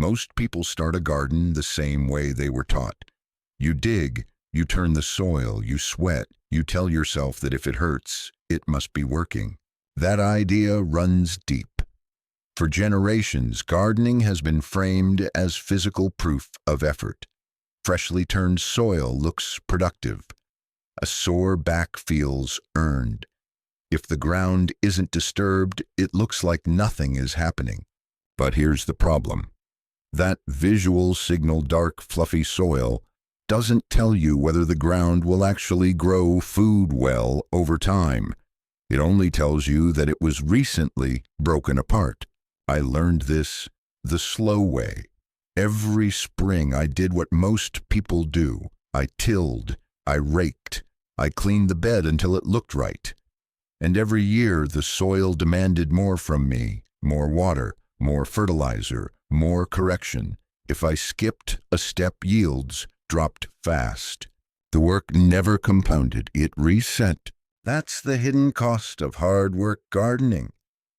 Most people start a garden the same way they were taught. You dig, you turn the soil, you sweat, you tell yourself that if it hurts, it must be working. That idea runs deep. For generations, gardening has been framed as physical proof of effort. Freshly turned soil looks productive. A sore back feels earned. If the ground isn't disturbed, it looks like nothing is happening. But here's the problem. That visual signal, dark, fluffy soil, doesn't tell you whether the ground will actually grow food well over time. It only tells you that it was recently broken apart. I learned this the slow way. Every spring I did what most people do. I tilled, I raked, I cleaned the bed until it looked right. And every year the soil demanded more from me, more water, more fertilizer, more correction. If I skipped a step, yields dropped fast. The work never compounded, it reset. That's the hidden cost of hard work gardening.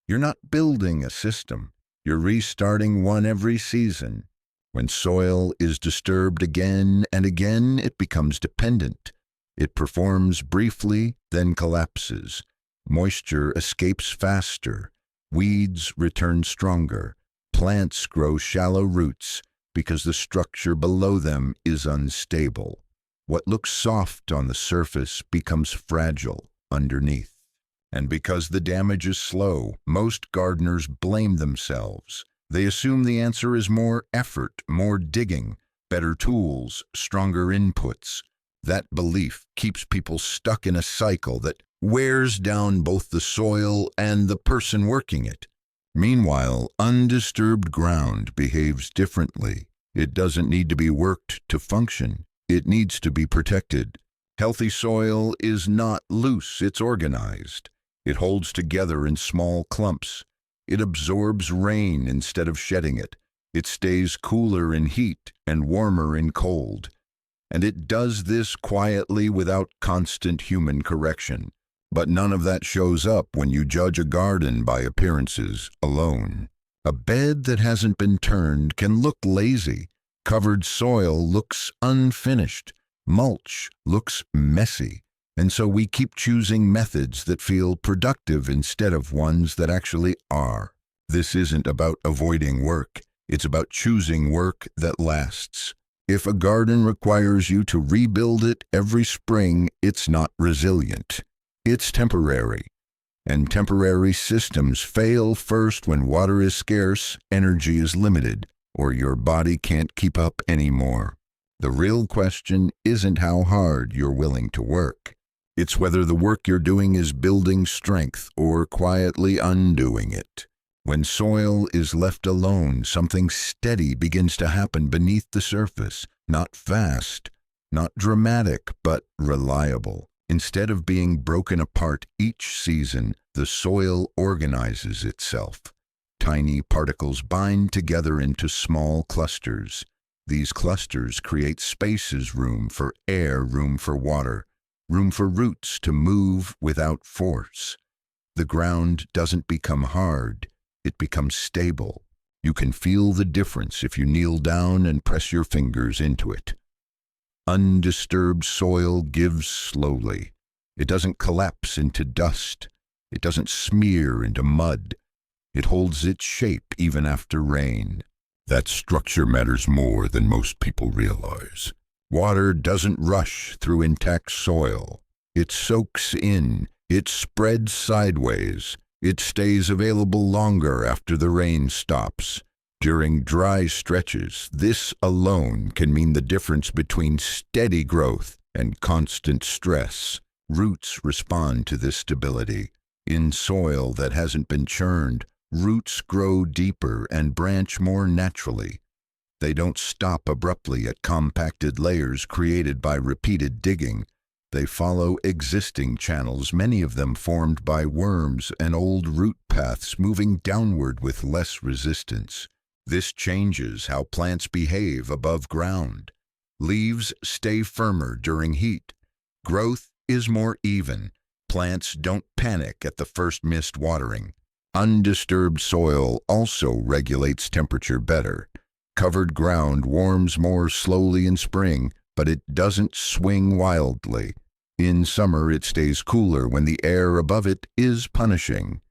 You're not building a system, you're restarting one every season. When soil is disturbed again and again, it becomes dependent. It performs briefly, then collapses. Moisture escapes faster. Weeds return stronger. Plants grow shallow roots because the structure below them is unstable. What looks soft on the surface becomes fragile underneath. And because the damage is slow, most gardeners blame themselves. They assume the answer is more effort, more digging, better tools, stronger inputs. That belief keeps people stuck in a cycle that wears down both the soil and the person working it. Meanwhile, undisturbed ground behaves differently. It doesn't need to be worked to function. It needs to be protected. Healthy soil is not loose, it's organized. It holds together in small clumps. It absorbs rain instead of shedding it. It stays cooler in heat and warmer in cold. And it does this quietly without constant human correction. But none of that shows up when you judge a garden by appearances alone. A bed that hasn't been turned can look lazy. Covered soil looks unfinished. Mulch looks messy. And so we keep choosing methods that feel productive instead of ones that actually are. This isn't about avoiding work. It's about choosing work that lasts. If a garden requires you to rebuild it every spring, it's not resilient. It's temporary. And temporary systems fail first when water is scarce, energy is limited, or your body can't keep up anymore. The real question isn't how hard you're willing to work. It's whether the work you're doing is building strength or quietly undoing it. When soil is left alone, something steady begins to happen beneath the surface. Not fast, not dramatic, but reliable. Instead of being broken apart each season, the soil organizes itself. Tiny particles bind together into small clusters. These clusters create spaces, room for air, room for water, room for roots to move without force. The ground doesn't become hard, it becomes stable. You can feel the difference if you kneel down and press your fingers into it. Undisturbed soil gives slowly. It doesn't collapse into dust. It doesn't smear into mud. It holds its shape even after rain. That structure matters more than most people realize. Water doesn't rush through intact soil. It soaks in. It spreads sideways. It stays available longer after the rain stops. During dry stretches, this alone can mean the difference between steady growth and constant stress. Roots respond to this stability. In soil that hasn't been churned, roots grow deeper and branch more naturally. They don't stop abruptly at compacted layers created by repeated digging. They follow existing channels, many of them formed by worms and old root paths moving downward with less resistance. This changes how plants behave above ground. Leaves stay firmer during heat. Growth is more even. Plants don't panic at the first missed watering. Undisturbed soil also regulates temperature better. Covered ground warms more slowly in spring, but it doesn't swing wildly. In summer, it stays cooler when the air above it is punishing.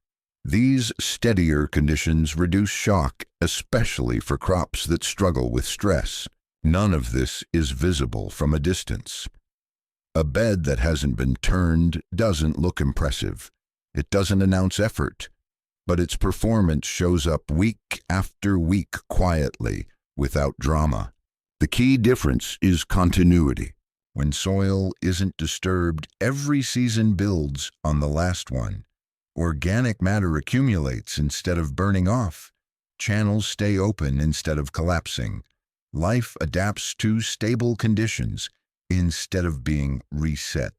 These steadier conditions reduce shock, especially for crops that struggle with stress. None of this is visible from a distance. A bed that hasn't been turned doesn't look impressive. It doesn't announce effort, but its performance shows up week after week quietly, without drama. The key difference is continuity. When soil isn't disturbed, every season builds on the last one. Organic matter accumulates instead of burning off. Channels stay open instead of collapsing. Life adapts to stable conditions instead of being reset.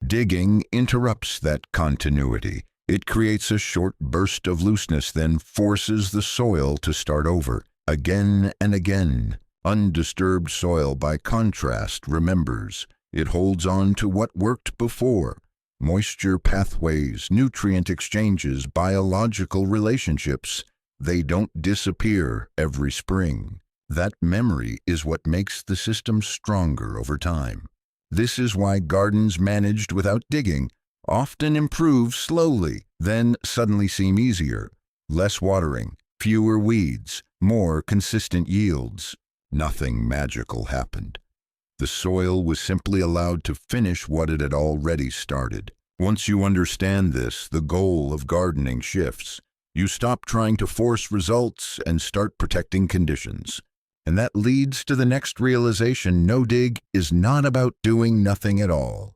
Digging interrupts that continuity. It creates a short burst of looseness, then forces the soil to start over, again and again. Undisturbed soil, by contrast, remembers. It holds on to what worked before. Moisture pathways, nutrient exchanges, biological relationships. They don't disappear every spring. That memory is what makes the system stronger over time. This is why gardens managed without digging often improve slowly, then suddenly seem easier. Less watering, fewer weeds, more consistent yields. Nothing magical happened. The soil was simply allowed to finish what it had already started. Once you understand this, the goal of gardening shifts. You stop trying to force results and start protecting conditions. And that leads to the next realization: no-dig is not about doing nothing at all.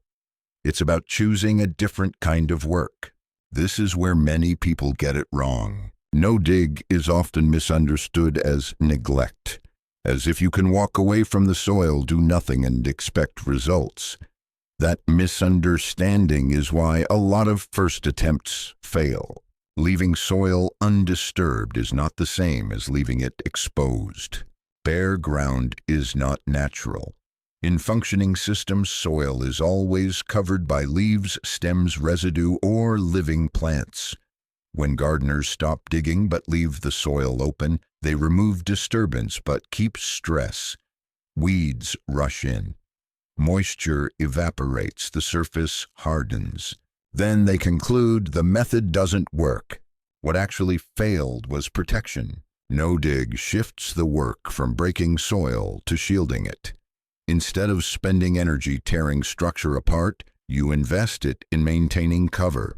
It's about choosing a different kind of work. This is where many people get it wrong. No-dig is often misunderstood as neglect, as if you can walk away from the soil, do nothing, and expect results. That misunderstanding is why a lot of first attempts fail. Leaving soil undisturbed is not the same as leaving it exposed. Bare ground is not natural. In functioning systems, soil is always covered by leaves, stems, residue, or living plants. When gardeners stop digging but leave the soil open, they remove disturbance but keep stress. Weeds rush in. Moisture evaporates, the surface hardens. Then they conclude the method doesn't work. What actually failed was protection. No-dig shifts the work from breaking soil to shielding it. Instead of spending energy tearing structure apart, you invest it in maintaining cover.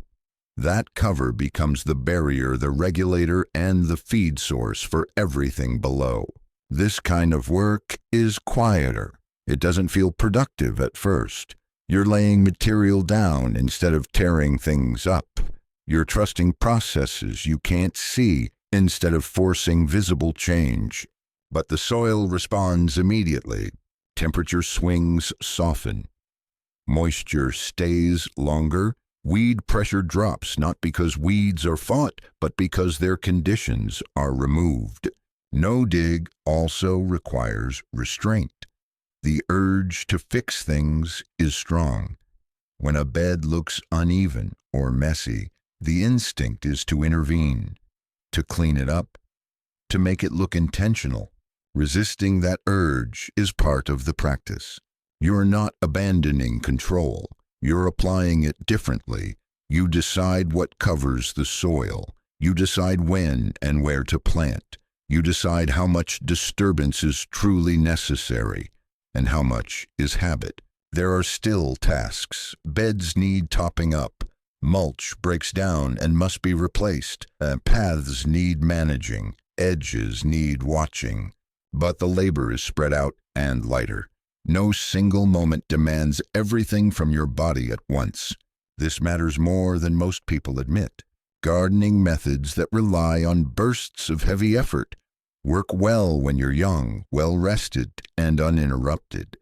That cover becomes the barrier, the regulator, and the feed source for everything below. This kind of work is quieter. It doesn't feel productive at first. You're laying material down instead of tearing things up. You're trusting processes you can't see instead of forcing visible change. But the soil responds immediately. Temperature swings soften. Moisture stays longer. Weed pressure drops, not because weeds are fought, but because their conditions are removed. No-dig also requires restraint. The urge to fix things is strong. When a bed looks uneven or messy, the instinct is to intervene, to clean it up, to make it look intentional. Resisting that urge is part of the practice. You're not abandoning control. You're applying it differently. You decide what covers the soil. You decide when and where to plant. You decide how much disturbance is truly necessary and how much is habit. There are still tasks. Beds need topping up. Mulch breaks down and must be replaced. Paths need managing. Edges need watching. But the labor is spread out and lighter. No single moment demands everything from your body at once. This matters more than most people admit. Gardening methods that rely on bursts of heavy effort work well when you're young, well-rested, and uninterrupted.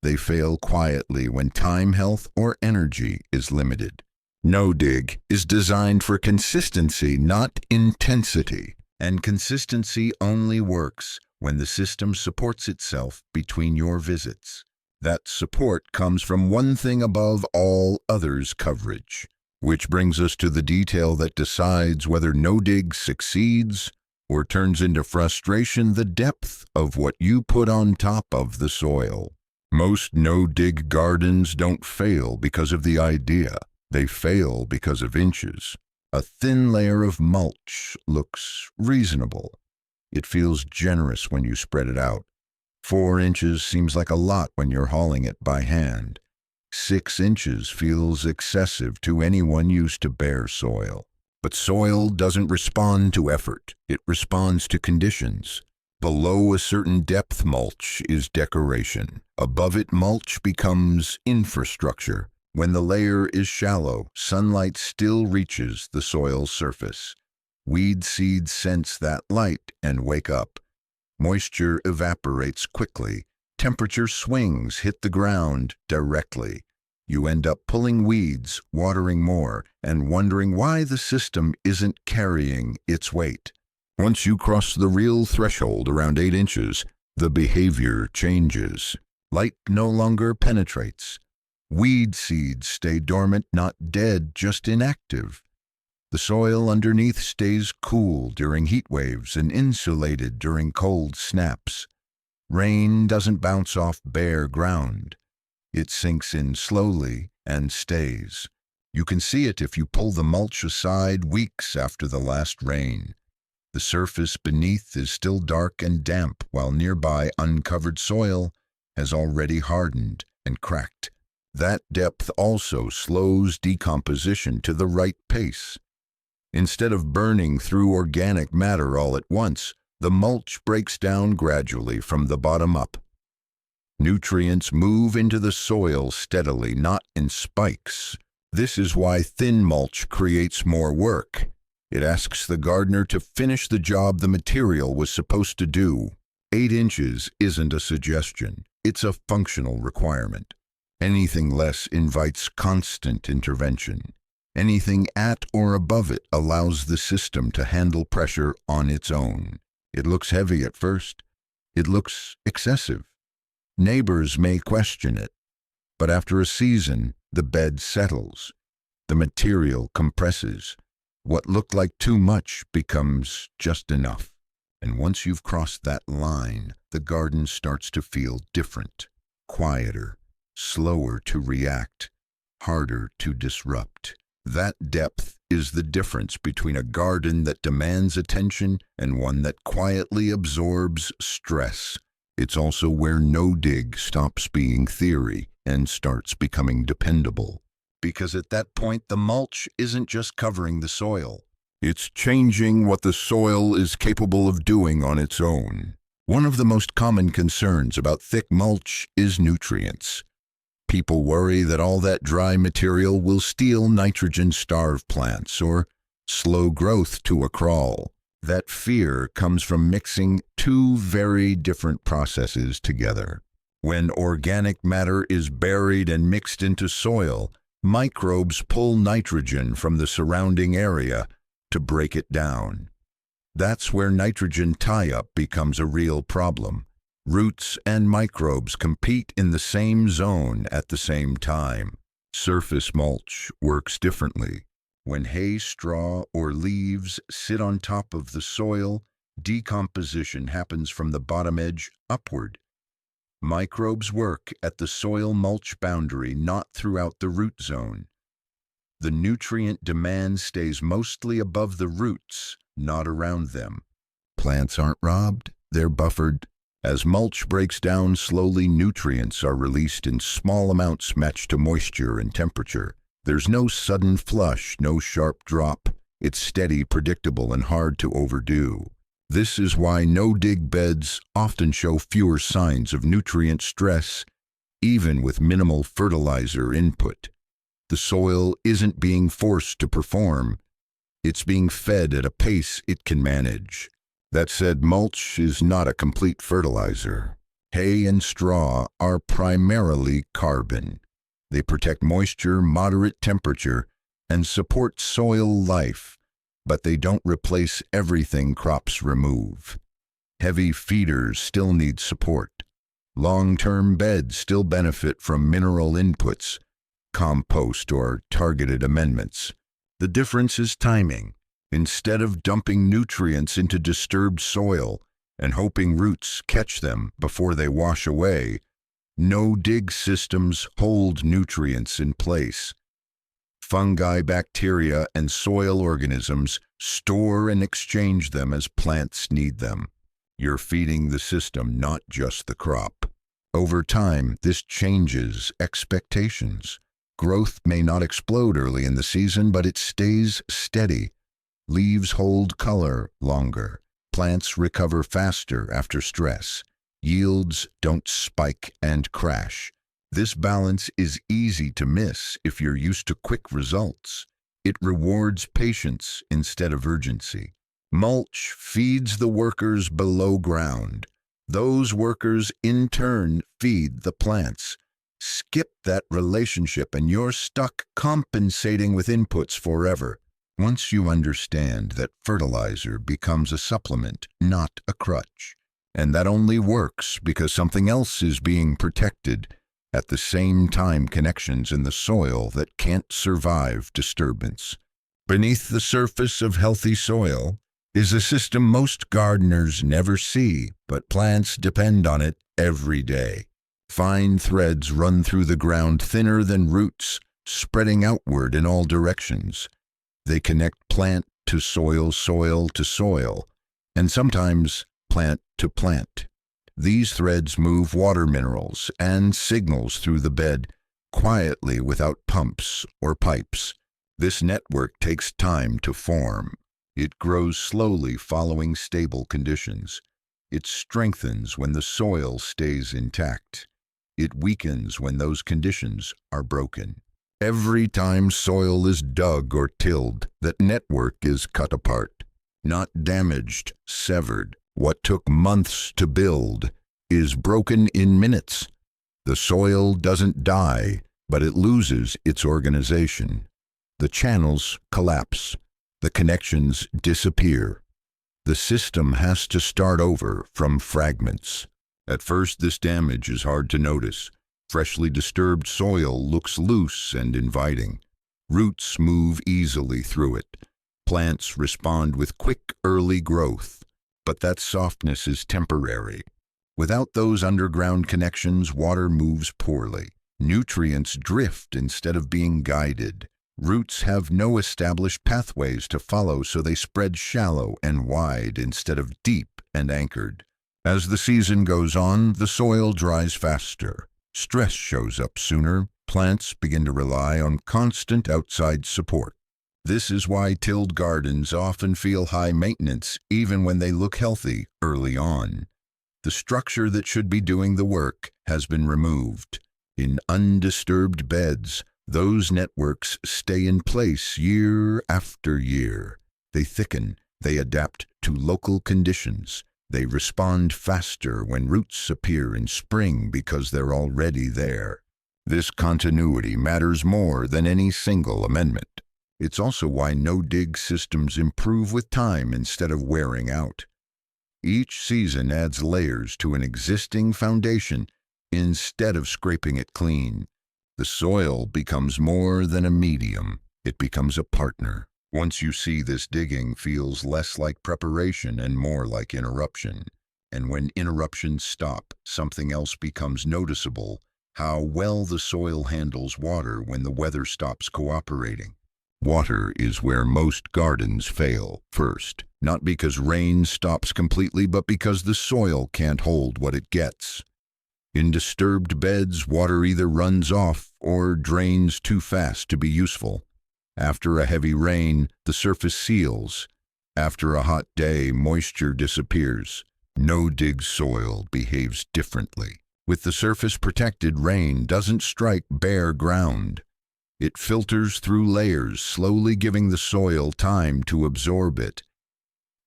They fail quietly when time, health, or energy is limited. No-dig is designed for consistency, not intensity. And consistency only works when the system supports itself between your visits. That support comes from one thing above all others: coverage. Which brings us to the detail that decides whether no-dig succeeds or turns into frustration the depth of what you put on top of the soil. Most no-dig gardens don't fail because of the idea. They fail because of inches. A thin layer of mulch looks reasonable. It feels generous when you spread it out. 4 inches seems like a lot when you're hauling it by hand. 6 inches feels excessive to anyone used to bare soil. But soil doesn't respond to effort. It responds to conditions. Below a certain depth, mulch is decoration. Above it, mulch becomes infrastructure. When the layer is shallow, sunlight still reaches the soil's surface. Weed seeds sense that light and wake up. Moisture evaporates quickly. Temperature swings hit the ground directly. You end up pulling weeds, watering more, and wondering why the system isn't carrying its weight. Once you cross the real threshold around 8 inches, the behavior changes. Light no longer penetrates. Weed seeds stay dormant, not dead, just inactive. The soil underneath stays cool during heat waves and insulated during cold snaps. Rain doesn't bounce off bare ground. It sinks in slowly and stays. You can see it if you pull the mulch aside weeks after the last rain. The surface beneath is still dark and damp, while nearby uncovered soil has already hardened and cracked. That depth also slows decomposition to the right pace. Instead of burning through organic matter all at once, the mulch breaks down gradually from the bottom up. Nutrients move into the soil steadily, not in spikes. This is why thin mulch creates more work. It asks the gardener to finish the job the material was supposed to do. 8 inches isn't a suggestion. It's a functional requirement. Anything less invites constant intervention. Anything at or above it allows the system to handle pressure on its own. It looks heavy at first. It looks excessive. Neighbors may question it, but after a season, the bed settles. The material compresses. What looked like too much becomes just enough. And once you've crossed that line, the garden starts to feel different, quieter, slower to react, harder to disrupt. That depth is the difference between a garden that demands attention and one that quietly absorbs stress. It's also where no-dig stops being theory and starts becoming dependable. Because at that point, the mulch isn't just covering the soil. It's changing what the soil is capable of doing on its own. One of the most common concerns about thick mulch is nutrients. People worry that all that dry material will steal nitrogen-starved plants or slow growth to a crawl. That fear comes from mixing two very different processes together. When organic matter is buried and mixed into soil, microbes pull nitrogen from the surrounding area to break it down. That's where nitrogen tie-up becomes a real problem. Roots and microbes compete in the same zone at the same time. Surface mulch works differently. When hay, straw, or leaves sit on top of the soil, decomposition happens from the bottom edge upward. Microbes work at the soil mulch boundary, not throughout the root zone. The nutrient demand stays mostly above the roots, not around them. Plants aren't robbed, they're buffered. As mulch breaks down slowly, nutrients are released in small amounts matched to moisture and temperature. There's no sudden flush, no sharp drop. It's steady, predictable, and hard to overdo. This is why no-dig beds often show fewer signs of nutrient stress, even with minimal fertilizer input. The soil isn't being forced to perform. It's being fed at a pace it can manage. That said, mulch is not a complete fertilizer. Hay and straw are primarily carbon. They protect moisture, moderate temperature, and support soil life, but they don't replace everything crops remove. Heavy feeders still need support. Long-term beds still benefit from mineral inputs, compost, or targeted amendments. The difference is timing. Instead of dumping nutrients into disturbed soil and hoping roots catch them before they wash away, no-dig systems hold nutrients in place. Fungi, bacteria, and soil organisms store and exchange them as plants need them. You're feeding the system, not just the crop. Over time, this changes expectations. Growth may not explode early in the season, but it stays steady. Leaves hold color longer. Plants recover faster after stress. Yields don't spike and crash. This balance is easy to miss if you're used to quick results. It rewards patience instead of urgency. Mulch feeds the workers below ground. Those workers, in turn, feed the plants. Skip that relationship and you're stuck compensating with inputs forever. Once you understand that fertilizer becomes a supplement, not a crutch, and that only works because something else is being protected, at the same time connections in the soil that can't survive disturbance. Beneath the surface of healthy soil is a system most gardeners never see, but plants depend on it every day. Fine threads run through the ground thinner than roots, spreading outward in all directions. They connect plant to soil, soil to soil, and sometimes plant to plant. These threads move water minerals and signals through the bed quietly without pumps or pipes. This network takes time to form. It grows slowly following stable conditions. It strengthens when the soil stays intact. It weakens when those conditions are broken. Every time soil is dug or tilled, that network is cut apart. Not damaged, severed. What took months to build is broken in minutes. The soil doesn't die, but it loses its organization. The channels collapse. The connections disappear. The system has to start over from fragments. At first, this damage is hard to notice. Freshly disturbed soil looks loose and inviting. Roots move easily through it. Plants respond with quick early growth. But that softness is temporary. Without those underground connections, water moves poorly. Nutrients drift instead of being guided. Roots have no established pathways to follow, so they spread shallow and wide instead of deep and anchored. As the season goes on, the soil dries faster. Stress shows up sooner. Plants begin to rely on constant outside support. This is why tilled gardens often feel high maintenance, even when they look healthy early on. The structure that should be doing the work has been removed. In undisturbed beds, those networks stay in place year after year. They thicken, they adapt to local conditions. They respond faster when roots appear in spring because they're already there. This continuity matters more than any single amendment. It's also why no-dig systems improve with time instead of wearing out. Each season adds layers to an existing foundation instead of scraping it clean. The soil becomes more than a medium. It becomes a partner. Once you see this, digging feels less like preparation and more like interruption. And when interruptions stop, something else becomes noticeable: how well the soil handles water when the weather stops cooperating. Water is where most gardens fail first, not because rain stops completely, but because the soil can't hold what it gets. In disturbed beds, water either runs off or drains too fast to be useful. After a heavy rain, the surface seals. After a hot day, moisture disappears. No-dig soil behaves differently. With the surface protected, rain doesn't strike bare ground. It filters through layers, slowly giving the soil time to absorb it.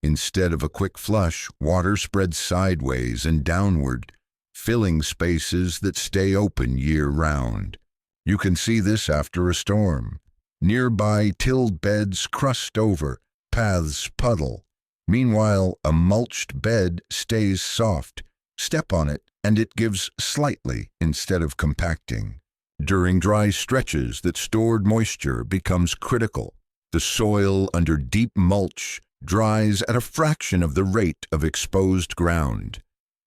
Instead of a quick flush, water spreads sideways and downward, filling spaces that stay open year-round. You can see this after a storm. Nearby tilled beds crust over, paths puddle. Meanwhile, a mulched bed stays soft. Step on it, and it gives slightly instead of compacting. During dry stretches, that stored moisture becomes critical. The soil under deep mulch dries at a fraction of the rate of exposed ground.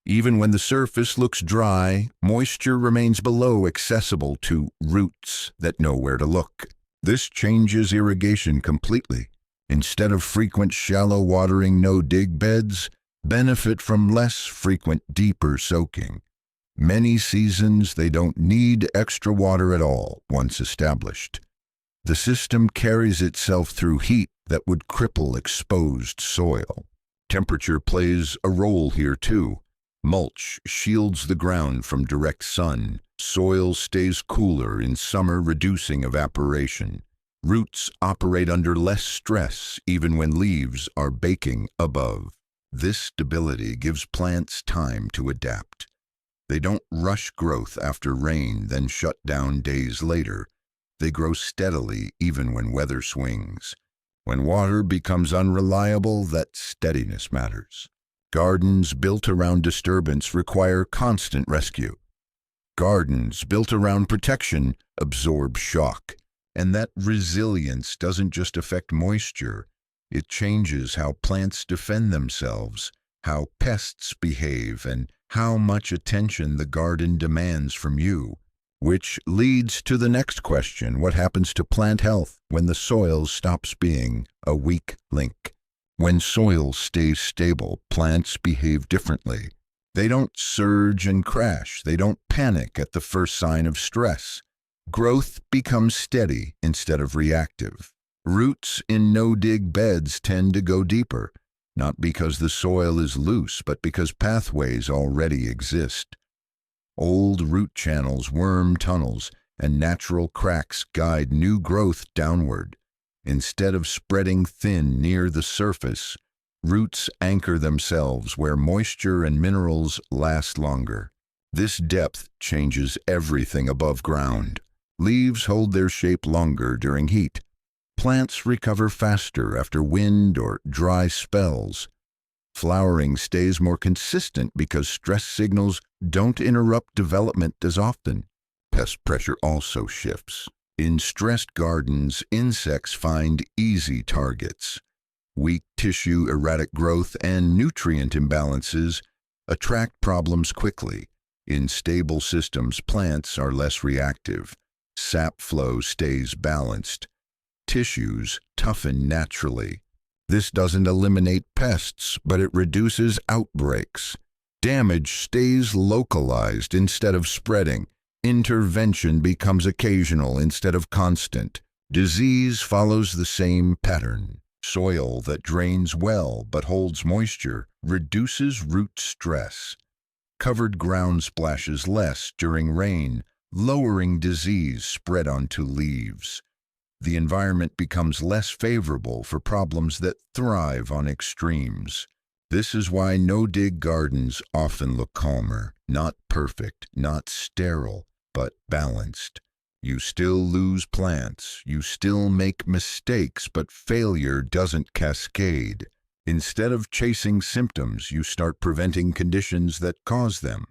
Even when the surface looks dry, moisture remains below accessible to roots that know where to look. This changes irrigation completely. Instead of frequent shallow watering no-dig beds, benefit from less frequent deeper soaking. Many seasons they don't need extra water at all once established. The system carries itself through heat that would cripple exposed soil. Temperature plays a role here too. Mulch shields the ground from direct sun. Soil stays cooler in summer, reducing evaporation. Roots operate under less stress even when leaves are baking above. This stability gives plants time to adapt. They don't rush growth after rain, then shut down days later. They grow steadily even when weather swings. When water becomes unreliable, that steadiness matters. Gardens built around disturbance require constant rescue. Gardens built around protection absorb shock. And that resilience doesn't just affect moisture. It changes how plants defend themselves, how pests behave, and how much attention the garden demands from you. Which leads to the next question: what happens to plant health when the soil stops being a weak link? When soil stays stable, plants behave differently. They don't surge and crash. They don't panic at the first sign of stress. Growth becomes steady instead of reactive. Roots in no-dig beds tend to go deeper, not because the soil is loose, but because pathways already exist. Old root channels, worm tunnels, and natural cracks guide new growth downward. Instead of spreading thin near the surface, roots anchor themselves where moisture and minerals last longer. This depth changes everything above ground. Leaves hold their shape longer during heat. Plants recover faster after wind or dry spells. Flowering stays more consistent because stress signals don't interrupt development as often. Pest pressure also shifts. In stressed gardens, insects find easy targets. Weak tissue, erratic growth, and nutrient imbalances attract problems quickly. In stable systems, plants are less reactive. Sap flow stays balanced. Tissues toughen naturally. This doesn't eliminate pests, but it reduces outbreaks. Damage stays localized instead of spreading. Intervention becomes occasional instead of constant. Disease follows the same pattern. Soil that drains well but holds moisture reduces root stress. Covered ground splashes less during rain, lowering disease spread onto leaves. The environment becomes less favorable for problems that thrive on extremes. This is why no-dig gardens often look calmer, not perfect, not sterile, but balanced. You still lose plants, you still make mistakes, but failure doesn't cascade. Instead of chasing symptoms, you start preventing conditions that cause them.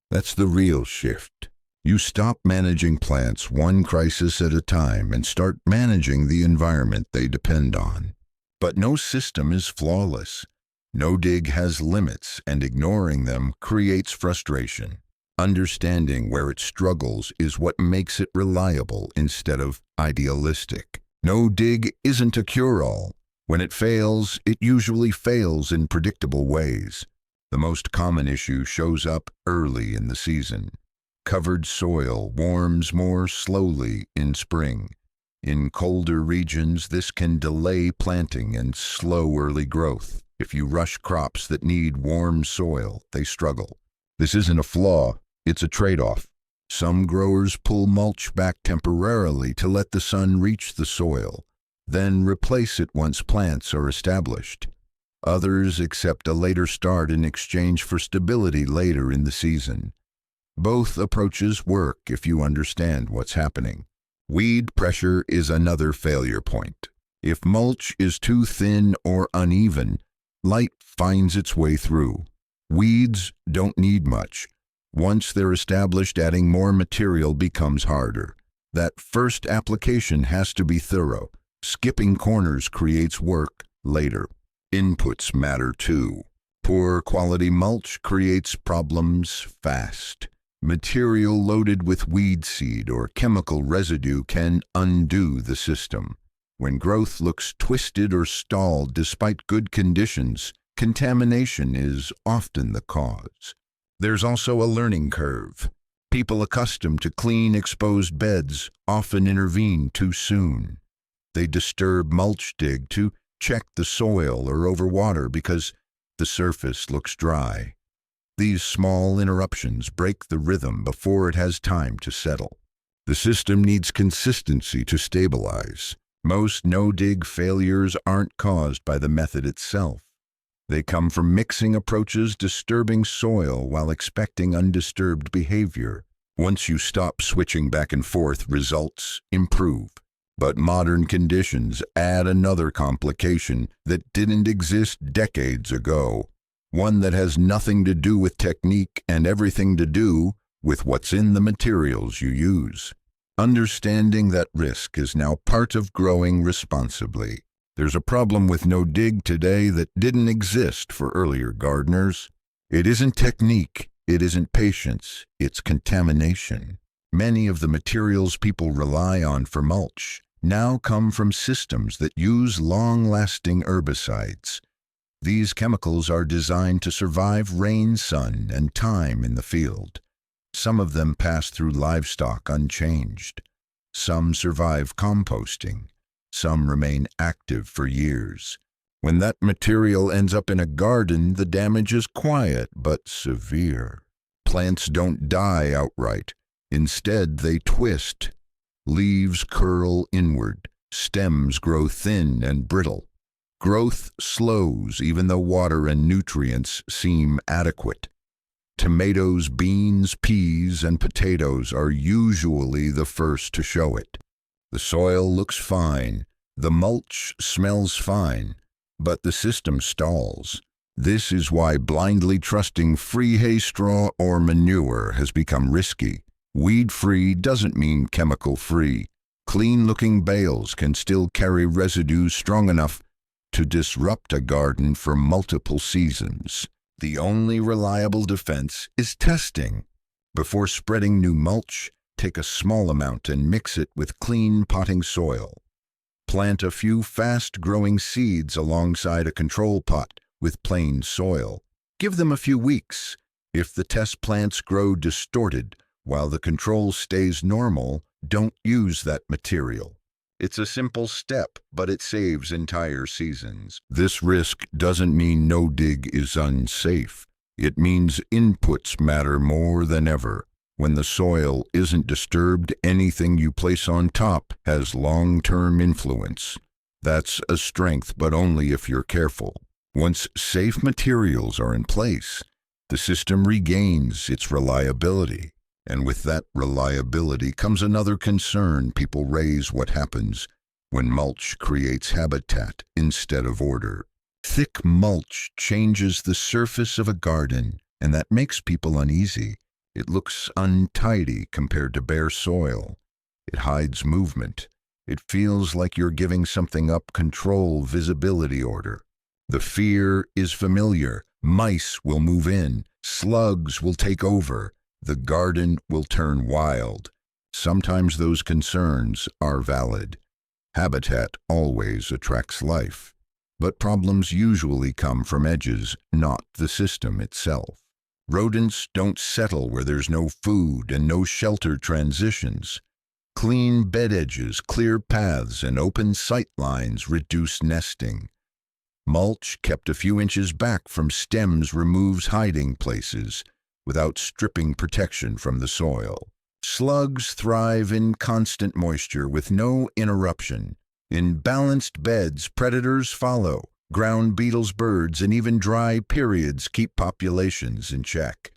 That's the real shift. You stop managing plants one crisis at a time and start managing the environment they depend on. But no system is flawless. No-dig has limits, and ignoring them creates frustration. Understanding where it struggles is what makes it reliable instead of idealistic. No-dig isn't a cure-all. When it fails, it usually fails in predictable ways. The most common issue shows up early in the season. Covered soil warms more slowly in spring. In colder regions, this can delay planting and slow early growth. If you rush crops that need warm soil, they struggle. This isn't a flaw, it's a trade-off. Some growers pull mulch back temporarily to let the sun reach the soil, then replace it once plants are established. Others accept a later start in exchange for stability later in the season. Both approaches work if you understand what's happening. Weed pressure is another failure point. If mulch is too thin or uneven, light finds its way through. Weeds don't need much. Once they're established, adding more material becomes harder. That first application has to be thorough. Skipping corners creates work later. Inputs matter too. Poor quality mulch creates problems fast. Material loaded with weed seed or chemical residue can undo the system. When growth looks twisted or stalled despite good conditions, contamination is often the cause. There's also a learning curve. People accustomed to clean, exposed beds often intervene too soon. They disturb mulch dig to check the soil or overwater because the surface looks dry. These small interruptions break the rhythm before it has time to settle. The system needs consistency to stabilize. Most no-dig failures aren't caused by the method itself. They come from mixing approaches disturbing soil while expecting undisturbed behavior. Once you stop switching back and forth, results improve. But modern conditions add another complication that didn't exist decades ago. One that has nothing to do with technique and everything to do with what's in the materials you use. Understanding that risk is now part of growing responsibly. There's a problem with no-dig today that didn't exist for earlier gardeners. It isn't technique, it isn't patience, it's contamination. Many of the materials people rely on for mulch now come from systems that use long-lasting herbicides. These chemicals are designed to survive rain, sun, and time in the field. Some of them pass through livestock unchanged. Some survive composting. Some remain active for years. When that material ends up in a garden, the damage is quiet but severe. Plants don't die outright. Instead, they twist. Leaves curl inward. Stems grow thin and brittle. Growth slows even though water and nutrients seem adequate. Tomatoes, beans, peas, and potatoes are usually the first to show it. The soil looks fine, the mulch smells fine, but the system stalls. This is why blindly trusting free hay straw or manure has become risky. Weed-free doesn't mean chemical-free. Clean-looking bales can still carry residue strong enough to disrupt a garden for multiple seasons. The only reliable defense is testing. Before spreading new mulch, take a small amount and mix it with clean potting soil. Plant a few fast-growing seeds alongside a control pot with plain soil. Give them a few weeks. If the test plants grow distorted while the control stays normal, don't use that material. It's a simple step, but it saves entire seasons. This risk doesn't mean no-dig is unsafe. It means inputs matter more than ever. When the soil isn't disturbed, anything you place on top has long-term influence. That's a strength, but only if you're careful. Once safe materials are in place, the system regains its reliability. And with that reliability comes another concern people raise: what happens when mulch creates habitat instead of order. Thick mulch changes the surface of a garden, and that makes people uneasy. It looks untidy compared to bare soil. It hides movement. It feels like you're giving something up control, visibility, order. The fear is familiar. Mice will move in. Slugs will take over. The garden will turn wild. Sometimes those concerns are valid. Habitat always attracts life. But problems usually come from edges, not the system itself. Rodents don't settle where there's no food and no shelter transitions. Clean bed edges, clear paths, and open sight lines reduce nesting. Mulch kept a few inches back from stems removes hiding places without stripping protection from the soil. Slugs thrive in constant moisture with no interruption. In balanced beds, predators follow. Ground beetles, birds, and even dry periods keep populations in check.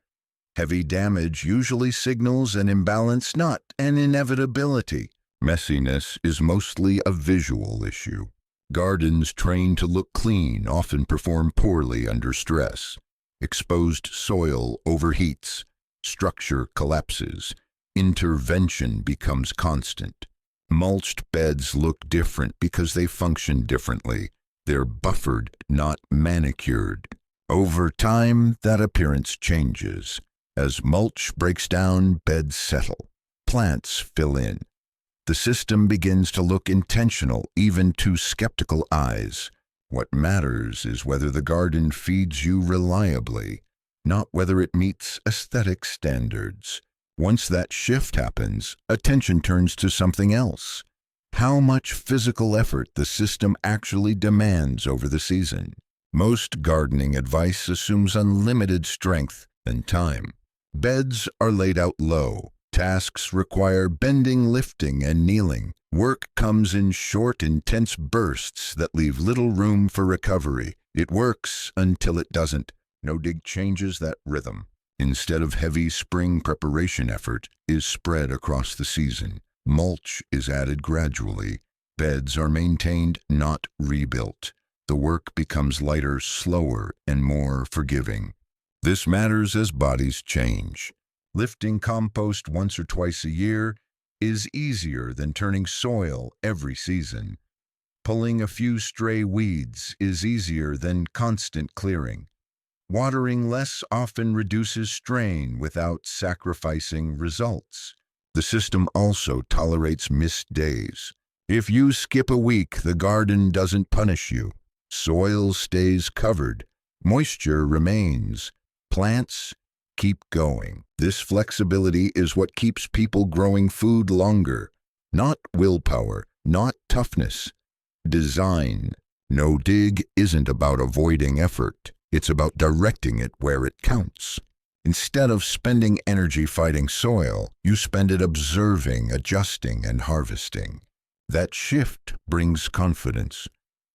Heavy damage usually signals an imbalance, not an inevitability. Messiness is mostly a visual issue. Gardens trained to look clean often perform poorly under stress. Exposed soil overheats. Structure collapses. Intervention becomes constant. Mulched beds look different because they function differently. They're buffered, not manicured. Over time, that appearance changes. As mulch breaks down, beds settle. Plants fill in. The system begins to look intentional, even to skeptical eyes. What matters is whether the garden feeds you reliably, not whether it meets aesthetic standards. Once that shift happens, attention turns to something else. How much physical effort the system actually demands over the season. Most gardening advice assumes unlimited strength and time. Beds are laid out low. Tasks require bending, lifting, and kneeling. Work comes in short, intense bursts that leave little room for recovery. It works until it doesn't. No-dig changes that rhythm. Instead of heavy spring preparation effort is spread across the season. Mulch is added gradually. Beds are maintained, not rebuilt. The work becomes lighter, slower, and more forgiving. This matters as bodies change. Lifting compost once or twice a year is easier than turning soil every season. Pulling a few stray weeds is easier than constant clearing. Watering less often reduces strain without sacrificing results. The system also tolerates missed days. If you skip a week, the garden doesn't punish you. Soil stays covered. Moisture remains. Plants keep going. This flexibility is what keeps people growing food longer. Not willpower, not toughness. Design. No dig isn't about avoiding effort. It's about directing it where it counts. Instead of spending energy fighting soil, you spend it observing, adjusting, and harvesting. That shift brings confidence.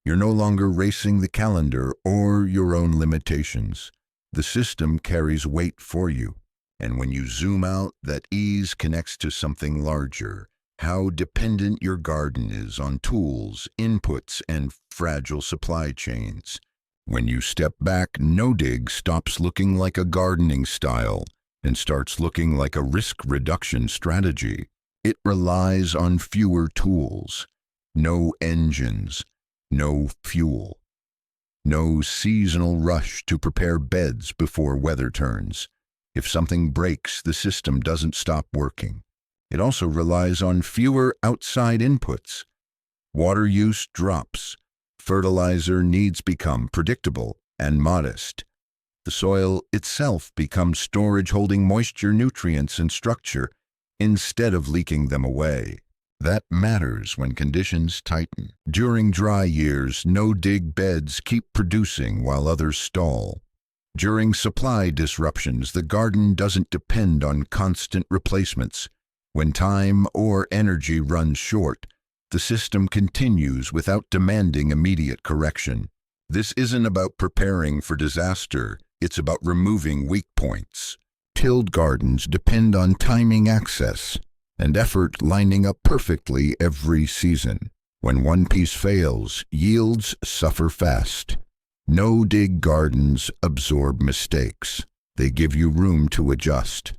You're no longer racing the calendar or your own limitations. The system carries weight for you. And when you zoom out, that ease connects to something larger. How dependent your garden is on tools, inputs, and fragile supply chains. When you step back, no-dig stops looking like a gardening style and starts looking like a risk reduction strategy. It relies on fewer tools, no engines, no fuel, no seasonal rush to prepare beds before weather turns. If something breaks, the system doesn't stop working. It also relies on fewer outside inputs. Water use drops. Fertilizer needs become predictable and modest. The soil itself becomes storage holding moisture, nutrients, and structure instead of leaking them away. That matters when conditions tighten. During dry years, no-dig beds keep producing while others stall. During supply disruptions, the garden doesn't depend on constant replacements. When time or energy runs short, the system continues without demanding immediate correction. This isn't about preparing for disaster, it's about removing weak points. Tilled gardens depend on timing access and effort lining up perfectly every season. When one piece fails, yields suffer fast. No-dig gardens absorb mistakes. They give you room to adjust.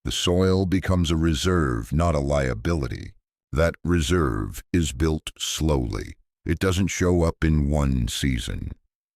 The soil becomes a reserve, not a liability. That reserve is built slowly. It doesn't show up in one season.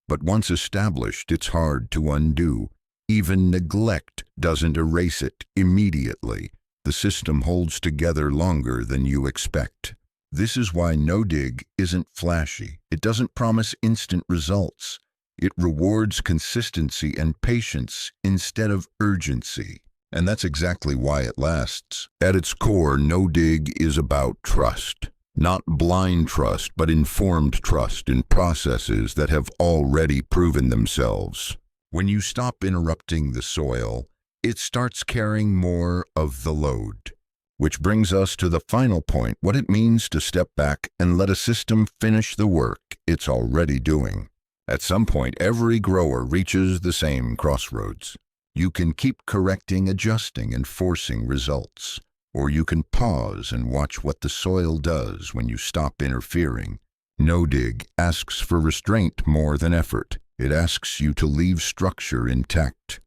But once established, it's hard to undo. Even neglect doesn't erase it immediately. The system holds together longer than you expect. This is why no-dig isn't flashy. It doesn't promise instant results. It rewards consistency and patience instead of urgency. And that's exactly why it lasts. At its core, no-dig is about trust. Not blind trust, but informed trust in processes that have already proven themselves. When you stop interrupting the soil, it starts carrying more of the load. Which brings us to the final point, what it means to step back and let a system finish the work it's already doing. At some point, every grower reaches the same crossroads. You can keep correcting, adjusting, and forcing results. Or you can pause and watch what the soil does when you stop interfering. No-dig asks for restraint more than effort. It asks you to leave structure intact,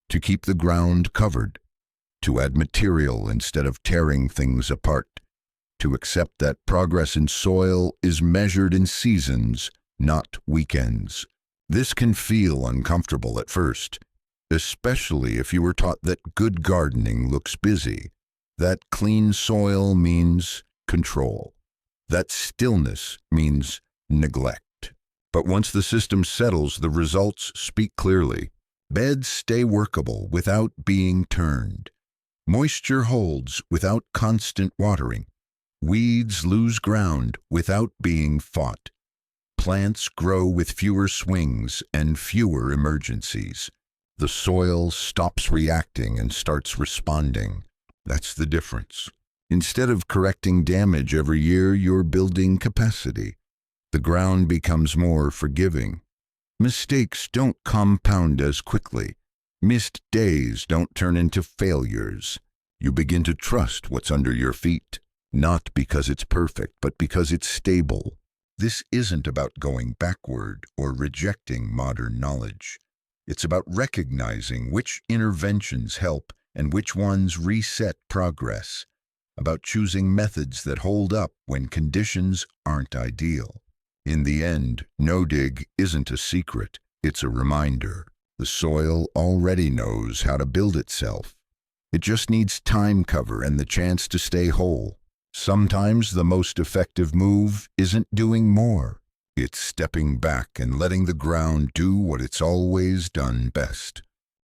to keep the ground covered, to add material instead of tearing things apart, to accept that progress in soil is measured in seasons, not weekends. This can feel uncomfortable at first, especially if you were taught that good gardening looks busy, that clean soil means control, that stillness means neglect. But once the system settles, the results speak clearly. Beds stay workable without being turned. Moisture holds without constant watering. Weeds lose ground without being fought. Plants grow with fewer swings and fewer emergencies. The soil stops reacting and starts responding. That's the difference. Instead of correcting damage every year, you're building capacity. The ground becomes more forgiving. Mistakes don't compound as quickly. Missed days don't turn into failures. You begin to trust what's under your feet, not because it's perfect, but because it's stable. This isn't about going backward or rejecting modern knowledge. It's about recognizing which interventions help and which ones reset progress, about choosing methods that hold up when conditions aren't ideal. In the end, no-dig isn't a secret, it's a reminder. The soil already knows how to build itself. It just needs time cover and the chance to stay whole. Sometimes the most effective move isn't doing more. It's stepping back and letting the ground do what it's always done best.